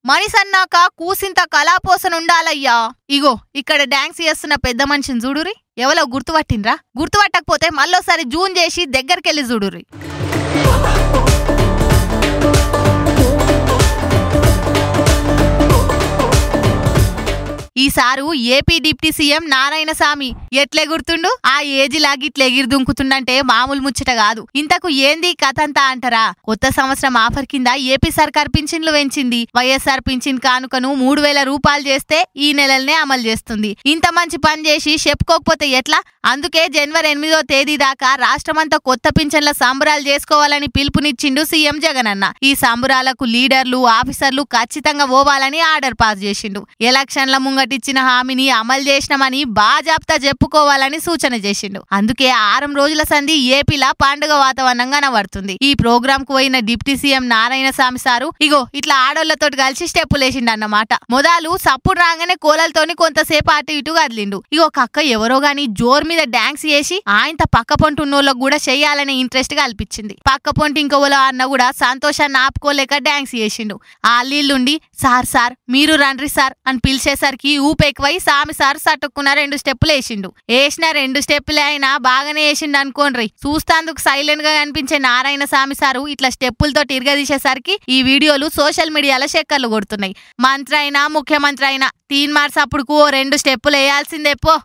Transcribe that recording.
మనిషి అన్నాక కూసింత కళాపోసనుండాలయ్యా. ఇగో ఇక్కడ డాన్స్ చేస్తున్న పెద్ద మనిషిని చూడురి. ఎవరో గుర్తుపట్టినరా? గుర్తుపట్టకపోతే మళ్ళోసారి జూన్ చేసి దగ్గరికెళ్ళి చూడురి. ఈసారు ఏపీ డిప్యూటీ సీఎం నారాయణస్వామి ఎట్లే గుర్తుండు? ఆ ఏజీ లాగిట్లే ఎగిరి దుంకుతుండంటే మామూలు ముచ్చట కాదు. ఇంతకు ఏంది కథంతా అంటారా? కొత్త సంవత్సరం ఆఫర్ కింద ఏపీ సర్కార్ పింఛన్లు పెంచింది. వైఎస్ఆర్ పింఛన్ కానుకను 3000 రూపాయలు చేస్తే ఈ నెలలనే అమలు చేస్తుంది. ఇంత మంచి పని చేసి చెప్పుకోకపోతే ఎట్లా? అందుకే జనవరి 8వ తేదీ దాకా రాష్ట్రమంతా కొత్త పింఛన్ల సంబరాలు చేసుకోవాలని పిలుపునిచ్చిండు సీఎం జగనన్న. ఈ సంబరాలకు లీడర్లు ఆఫీసర్లు ఖచ్చితంగా పోవాలని ఆర్డర్ పాస్ చేసిండు. ఎలక్షన్ల ముంగటిచ్చిన హామీని అమలు చేసినామని బాజాప్తా చెప్పుకోవాలని సూచన చేసిండు. అందుకే 6 రోజుల సంధి ఏపీలా పండుగ వాతావరణం కనబడుతుంది. ఈ ప్రోగ్రామ్ కు పోయిన డిప్యూటీ సీఎం నారాయణస్వామి సారు ఇగో ఇట్లా ఆడోళ్లతో కలిసి స్టెప్పులేసిండు అన్నమాట. మొదలు సప్పుడు రాగానే కోలలతోని కొంతసేపు అటు ఇటు కదిలిండు. ఇగో కక్క ఎవరో గాని జోర్ మీద డాన్స్ చేసి ఆయన పక్క పొంటి ఉన్నోళ్ళకు కూడా చెయ్యాలనే ఇంట్రెస్ట్ కల్పించింది. పక్క పొంటి ఇంకోలో అన్న కూడా సంతోషాన్ని ఆపుకోలేక డాన్స్ చేసిండు. ఆ అల్లీళ్ళుండి సార్ సార్ మీరు రండ్రి సార్ అని పిలిచేసరికి ఊపెక్కువై సామి సార్ సటుక్కున్న 2 స్టెప్పులు వేసిండు. వేసిన 2 స్టెప్పులే అయినా బాగానే వేసిండు అనుకోండి. చూస్తాందుకు సైలెంట్ గా కనిపించే నారాయణస్వామి సారు ఇట్లా స్టెప్పులతో తిరగదీసేసరికి ఈ వీడియోలు సోషల్ మీడియాలో చక్కర్లు కొడుతున్నాయి. మంత్రి అయినా ముఖ్యమంత్రి అయినా 3 మార్చ్ అప్పుడుకు 2 స్టెప్పులు వేయాల్సిందే పో.